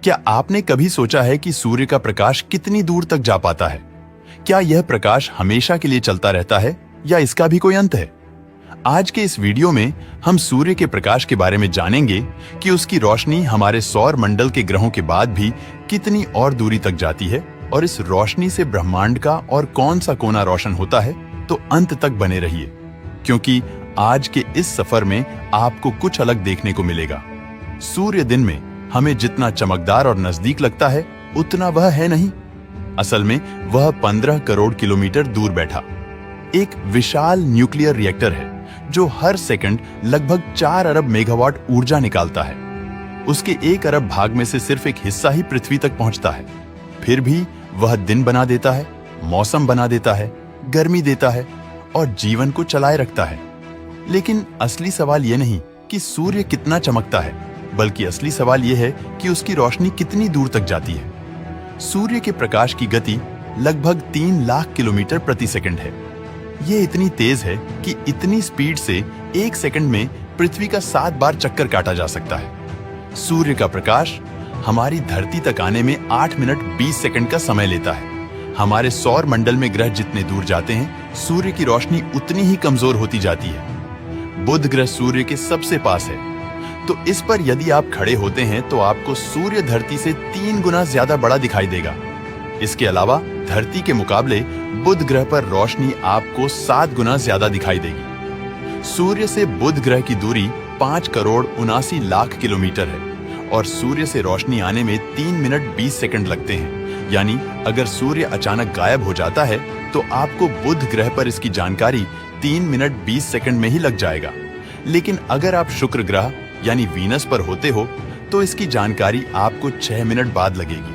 क्या आपने कभी सोचा है कि सूर्य का प्रकाश कितनी दूर तक जा पाता है? क्या यह प्रकाश हमेशा के लिए चलता रहता है या इसका भी कोई अंत है? आज के इस वीडियो में हम सूर्य के प्रकाश के बारे में जानेंगे कि उसकी रोशनी हमारे सौर मंडल के ग्रहों के बाद भी कितनी और दूरी तक जाती है और इस रोशनी से ब्रह्मांड का और कौन सा कोना रोशन होता है। तो अंत तक बने रहिए, क्योंकि आज के इस सफर में आपको कुछ अलग देखने को मिलेगा। सूर्य दिन में हमें जितना चमकदार और नजदीक लगता है उतना वह है नहीं। असल में वह 15 करोड़ किलोमीटर दूर बैठा एक विशाल न्यूक्लियर रिएक्टर है जो हर सेकंड लगभग 4 अरब मेगावाट ऊर्जा निकालता है। उसके 1 अरब भाग में से सिर्फ एक हिस्सा ही पृथ्वी तक पहुंचता है। फिर भी वह दिन बना देता है, मौसम बना देता है, गर्मी देता है और जीवन को चलाए रखता है। लेकिन असली सवाल यह नहीं कि सूर्य कितना चमकता है, बल्कि असली सवाल यह है कि उसकी रोशनी कितनी दूर तक जाती है। सूर्य के प्रकाश की गति लगभग 3 लाख किलोमीटर प्रति सेकंड है। यह इतनी तेज है कि इतनी स्पीड से 1 सेकंड में पृथ्वी का 7 बार चक्कर काटा जा सकता है। सूर्य का प्रकाश हमारी धरती तक आने में 8 मिनट 20 सेकंड का समय लेता है। हमारे सौर मंडल में ग्रह जितने दूर जाते हैं, सूर्य की रोशनी उतनी ही कमजोर होती जाती है। बुध ग्रह सूर्य के सबसे पास है, तो इस पर यदि आप खड़े होते हैं तो आपको सूर्य धरती से 3 गुना ज्यादा बड़ा दिखाई देगा। इसके अलावा धरती के मुकाबले बुध ग्रह पर रोशनी आपको 7 गुना ज्यादा दिखाई देगी। सूर्य से बुध ग्रह की दूरी 5 करोड़ 79 लाख किलोमीटर है और सूर्य से रोशनी आने में 3 मिनट 20 सेकंड लगते हैं। यानी अगर सूर्य अचानक गायब हो जाता है तो आपको बुध ग्रह पर इसकी जानकारी 3 मिनट 20 सेकंड में ही लग जाएगा। लेकिन अगर आप शुक्र ग्रह यानी वीनस पर होते हो तो इसकी जानकारी आपको 6 मिनट बाद लगेगी,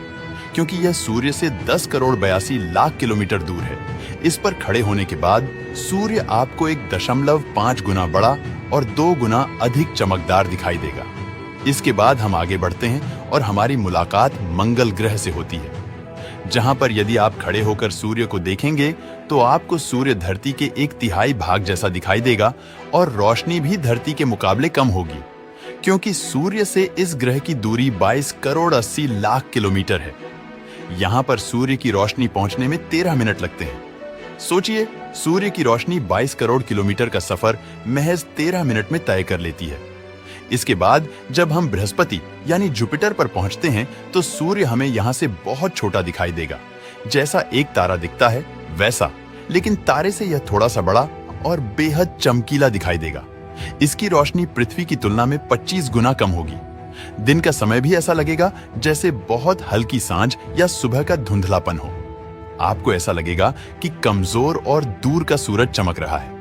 क्योंकि यह सूर्य से 10 करोड़ 82 लाख किलोमीटर दूर है। इस पर खड़े होने के बाद सूर्य आपको 1.5 गुना बड़ा और 2 गुना अधिक चमकदार दिखाई देगा। इसके बाद हम आगे बढ़ते हैं और हमारी मुलाकात मंगल ग्रह से होती है, जहां पर यदि आप खड़े होकर सूर्य को देखेंगे तो आपको सूर्य धरती के 1/3 भाग जैसा दिखाई देगा और रोशनी भी धरती के मुकाबले कम होगी, क्योंकि सूर्य से इस ग्रह की दूरी 22 करोड़ 80 लाख किलोमीटर है। यहां पर सूर्य की रोशनी पहुंचने में 13 मिनट लगते हैं। सोचिए, सूर्य की रोशनी 22 करोड़ किलोमीटर का सफर महज 13 मिनट में तय कर लेती है। इसके बाद जब हम बृहस्पति यानी जुपिटर पर पहुंचते हैं तो सूर्य हमें यहां से बहुत छोटा दिखाई देगा। जैसा एक तारा दिखता है वैसा, लेकिन तारे से यह थोड़ा सा बड़ा और बेहद चमकीला दिखाई देगा। इसकी रोशनी पृथ्वी की तुलना में 25 गुना कम होगी। दिन का समय भी ऐसा लगेगा जैसे बहुत हल्की सांझ या सुबह का धुंधलापन हो। आपको ऐसा लगेगा कि कमजोर और दूर का सूरज चमक रहा है।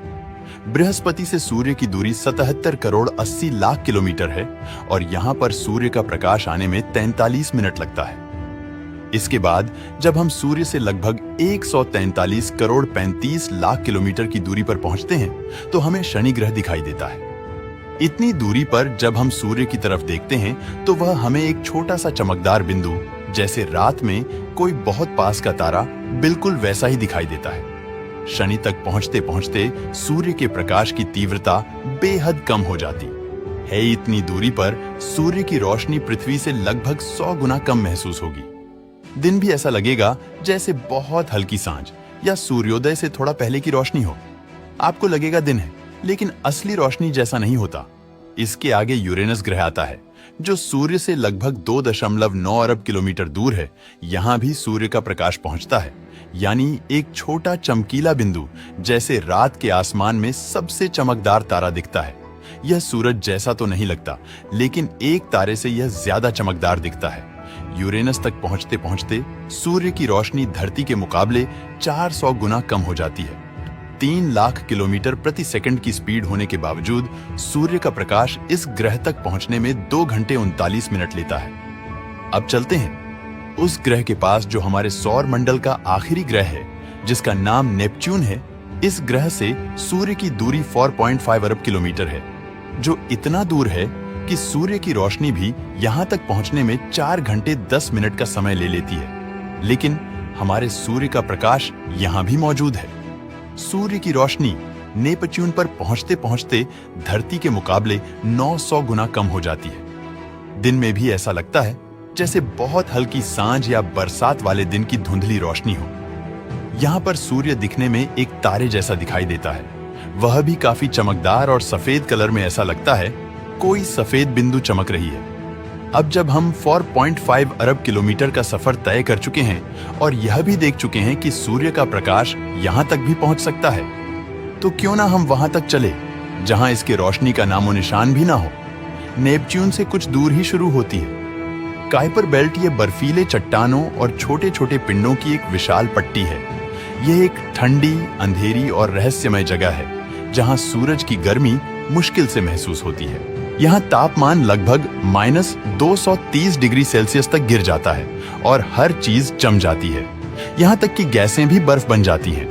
बृहस्पति से सूर्य की दूरी 77 करोड़ 80 लाख किलोमीटर है और यहां पर सूर्य का प्रकाश आने में 43 मिनट लगता है। इसके बाद जब हम सूर्य से लगभग 143 करोड़ 35 लाख किलोमीटर की दूरी पर पहुंचते हैं तो हमें शनि ग्रह दिखाई देता है। इतनी दूरी पर जब हम सूर्य की तरफ देखते हैं तो वह हमें एक छोटा सा चमकदार बिंदु, जैसे रात में कोई बहुत पास का तारा, बिल्कुल वैसा ही दिखाई देता है। शनि तक पहुंचते पहुंचते सूर्य के प्रकाश की तीव्रता बेहद कम हो जाती है। इतनी दूरी पर सूर्य की रोशनी पृथ्वी से लगभग 100 गुना कम महसूस होगी। दिन भी ऐसा लगेगा जैसे बहुत हल्की सांझ या सूर्योदय से थोड़ा पहले की रोशनी हो। आपको लगेगा दिन है, लेकिन असली रोशनी जैसा नहीं होता। इसके आगे यूरेनस ग्रह आता है, जो सूर्य से लगभग 2.9 अरब किलोमीटर दूर है। यहां भी सूर्य का प्रकाश पहुंचता है, यानी एक छोटा चमकीला बिंदु, जैसे रात के आसमान में सबसे चमकदार तारा दिखता है। यह सूरज जैसा तो नहीं लगता, लेकिन एक तारे से यह ज्यादा चमकदार दिखता है। यूरेनस तक पहुंचते पहुंचते सूर्य की रोशनी धरती के मुकाबले 400 गुना कम हो जाती है। 3 लाख किलोमीटर प्रति सेकंड की स्पीड होने के बावजूद सूर्य का प्रकाश इस ग्रह तक पहुंचने में 2 घंटे 39 मिनट लेता है। अब चलते हैं उस ग्रह के पास जो हमारे सौर मंडल का आखिरी ग्रह है, जिसका नाम नेपच्यून है। इस ग्रह से सूर्य की दूरी 4.5 अरब किलोमीटर है, जो इतना दूर है कि सूर्य की रोशनी भी यहां तक पहुंचने में 4 घंटे 10 मिनट का समय ले लेती है। लेकिन हमारे सूर्य का प्रकाश यहां भी मौजूद है। सूर्य की रोशनी नेपच्यून पर पहुंचते पहुंचते धरती के मुकाबले 900 गुना कम हो जाती है। दिन में भी ऐसा लगता है जैसे बहुत हल्की सांझ या बरसात वाले दिन की धुंधली रोशनी हो। यहाँ पर सूर्य दिखने में एक तारे जैसा दिखाई देता है, वह भी काफी चमकदार और सफेद कलर में। ऐसा लगता है कोई सफेद बिंदु चमक रही है। अब जब हम 4.5 अरब किलोमीटर का सफर तय कर चुके हैं और यह भी देख चुके हैं कि सूर्य का प्रकाश यहाँ तक भी पहुंच सकता है, तो क्यों ना हम वहां तक चले जहां इसकी रोशनी का नामो निशान भी ना हो। नेपच्यून से कुछ दूर ही शुरू होती है काइपर बेल्ट। ये बर्फीले चट्टानों और छोटे छोटे पिंडों की एक विशाल पट्टी है। यह एक ठंडी, अंधेरी और रहस्यमय जगह है जहां सूरज की गर्मी मुश्किल से महसूस होती है। यहाँ तापमान लगभग -230 डिग्री सेल्सियस तक गिर जाता है और हर चीज जम जाती है, यहाँ तक कि गैसें भी बर्फ बन जाती हैं।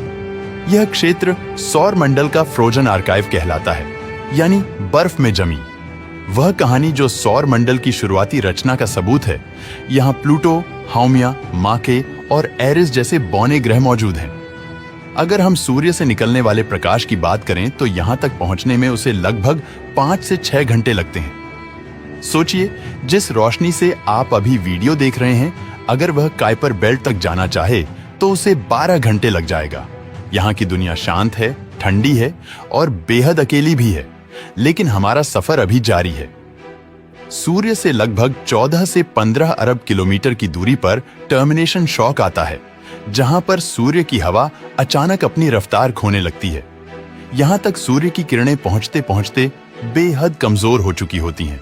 यह क्षेत्र सौर मंडल का फ्रोजन आर्काइव कहलाता है, यानी बर्फ में जमी वह कहानी जो सौर मंडल की शुरुआती रचना का सबूत है। यहाँ प्लूटो, हाउमिया, माके और एरिस जैसे बौने ग्रह मौजूद हैं। अगर हम सूर्य से निकलने वाले प्रकाश की बात करें तो यहाँ तक पहुंचने में उसे लगभग 5 से 6 घंटे लगते हैं। सोचिए, जिस रोशनी से आप अभी वीडियो देख रहे हैं, अगर वह काइपर बेल्ट तक जाना चाहे तो उसे 12 घंटे लग जाएगा। यहाँ की दुनिया शांत है, ठंडी है और बेहद अकेली भी है, लेकिन हमारा सफर अभी जारी है। सूर्य से लगभग 14 से 15 अरब किलोमीटर की दूरी पर टर्मिनेशन शॉक आता है, जहां पर सूर्य की हवा अचानक अपनी रफ्तार खोने लगती है। यहां तक सूर्य की किरणें पहुंचते पहुंचते बेहद कमजोर हो चुकी होती हैं।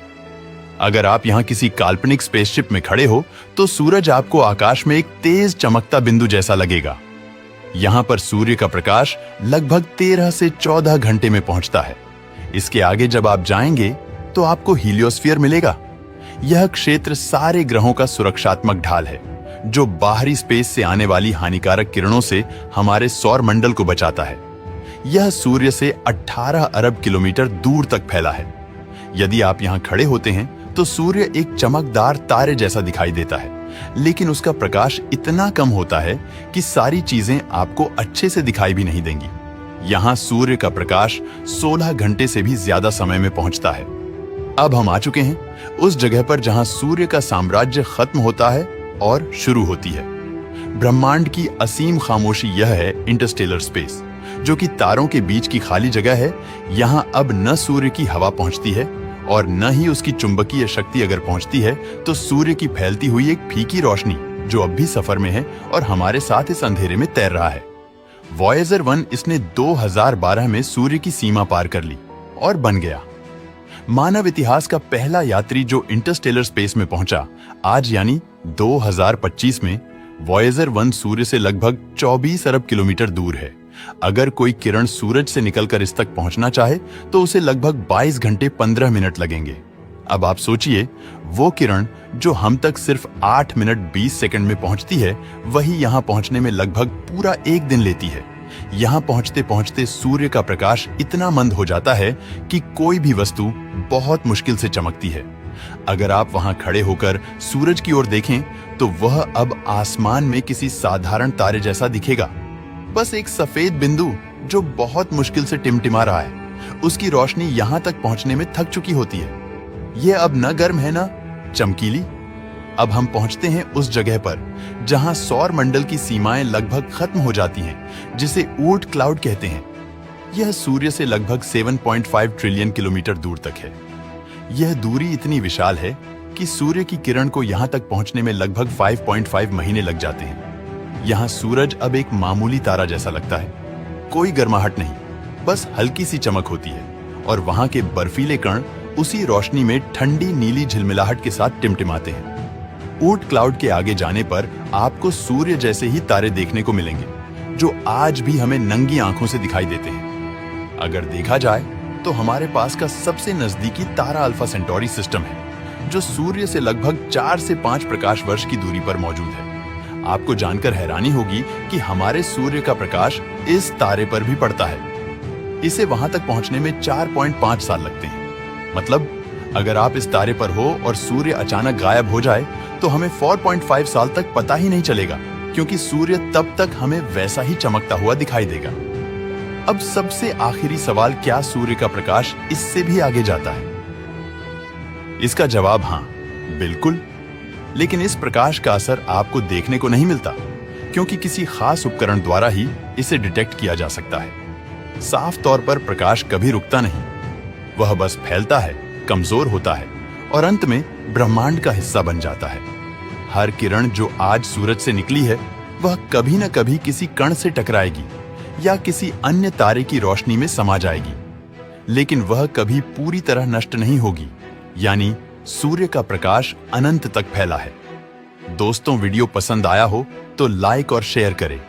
अगर आप यहां किसी काल्पनिक स्पेसशिप में खड़े हो तो सूरज आपको आकाश में एक तेज चमकता बिंदु जैसा लगेगा। यहां पर सूर्य का प्रकाश लगभग 13 से 14 घंटे में पहुंचता है। इसके आगे जब आप जाएंगे तो आपको हीलियोस्फीयर मिलेगा। यह क्षेत्र सारे ग्रहों का सुरक्षात्मक ढाल है, जो बाहरी स्पेस से आने वाली हानिकारक किरणों से हमारे सौर मंडल को बचाता है। यह सूर्य से 18 अरब किलोमीटर दूर तक फैला है। यदि आप यहां खड़े होते हैं तो सूर्य एक चमकदार तारे जैसा दिखाई देता है, लेकिन उसका प्रकाश इतना कम होता है कि सारी चीजें आपको अच्छे से दिखाई भी नहीं देंगी। यहां सूर्य का प्रकाश 16 घंटे से भी ज्यादा समय में पहुंचता है। अब हम आ चुके हैं उस जगह पर जहां सूर्य का साम्राज्य खत्म होता है और शुरू होती है। ब्रह्मांड की असीम खामोशी यह है इंटरस्टेलर स्पेस, जो कि तारों के बीच की खाली जगह है। यहां अब न सूर्य की हवा पहुंचती है और न ही उसकी चुंबकीय शक्ति अगर पहुंचती है तो सूर्य की फैलती हुई एक फीकी रोशनी जो अब भी सफर में है और हमारे साथ इस अंधेरे में तैर रहा है। वॉयेजर 1 इसने 2012 में सूर्य की सीमा पार कर ली और बन गया मानव इतिहास का पहला यात्री जो इंटरस्टेलर स्पेस में पहुंचा। आज यानी 2025 में वॉयेजर 1 सूर्य से लगभग 24 अरब किलोमीटर दूर है। अगर कोई किरण सूरज से निकलकर इस तक पहुंचना चाहे तो उसे लगभग 22 घंटे 15 मिनट लगेंगे। अब आप सोचिए, वो किरण जो हम तक सिर्फ 8 मिनट 20 सेकंड में पहुंचती है, वही यहां पहुंचने में लगभग पूरा एक दिन लेती है। यहां पहुंचते पहुंचते सूर्य का प्रकाश इतना मंद हो जाता है कि कोई भी वस्तु बहुत मुश्किल से चमकती है। अगर आप वहां खड़े होकर सूरज की ओर देखें तो वह अब आसमान में किसी साधारण तारे जैसा दिखेगा, बस एक सफेद बिंदु जो बहुत मुश्किल से टिमटिमा रहा है। उसकी रोशनी यहां तक पहुंचने में थक चुकी होती है। यह अब न गर्म है न चमकीली। अब हम पहुंचते हैं उस जगह पर जहां सौर मंडल की सीमाएं लगभग खत्म हो जाती हैं, जिसे ऊर्ट क्लाउड कहते हैं। यह सूर्य से लगभग 7.5 ट्रिलियन किलोमीटर दूर तक है। यह दूरी इतनी विशाल है कि सूर्य की किरण को यहां तक पहुंचने में लगभग 5.5 महीने लग जाते हैं। यहां सूरज अब एक मामूली तारा जैसा लगता है, कोई गर्माहट नहीं, बस हल्की सी चमक होती है और वहां के बर्फीले कण उसी रोशनी में ठंडी नीली झिलमिलाहट के साथ टिमटिमाते हैं। ऊर्ट क्लाउड के आगे जाने पर आपको सूर्य जैसे ही तारे देखने को मिलेंगे, जो आज भी हमें नंगी आंखों से दिखाई देते हैं। अगर देखा जाए तो हमारे पास का सबसे नजदीकी तारा अल्फा सेंटोरी सिस्टम है, जो सूर्य से लगभग 4 से 5 प्रकाश वर्ष की दूरी पर मौजूद है। आपको जानकर हैरानी होगी कि हमारे सूर्य का प्रकाश इस तारे पर भी पड़ता है। इसे वहां तक पहुंचने में 4.5 साल लगते हैं। मतलब अगर आप इस तारे पर हो और सूर्य अचानक गायब हो जाए तो हमें 4.5 साल तक पता ही नहीं चलेगा, क्योंकि सूर्य तब तक हमें वैसा ही चमकता हुआ दिखाई देगा। अब सबसे आखिरी सवाल, क्या सूर्य का प्रकाश इससे भी आगे जाता है? इसका जवाब हां, बिल्कुल। लेकिन इस प्रकाश का असर आपको देखने को नहीं मिलता, क्योंकि किसी खास उपकरण द्वारा ही इसे डिटेक्ट किया जा सकता है। साफ तौर पर प्रकाश कभी रुकता नहीं, वह बस फैलता है, कमजोर होता है और अंत में ब्रह्मांड का हिस्सा बन जाता है। हर किरण जो आज सूरज से निकली है, वह कभी न कभी किसी कण से टकराएगी या किसी अन्य तारे की रोशनी में समा जाएगी, लेकिन वह कभी पूरी तरह नष्ट नहीं होगी। यानी सूर्य का प्रकाश अनंत तक फैला है। दोस्तों, वीडियो पसंद आया हो तो लाइक और शेयर करें।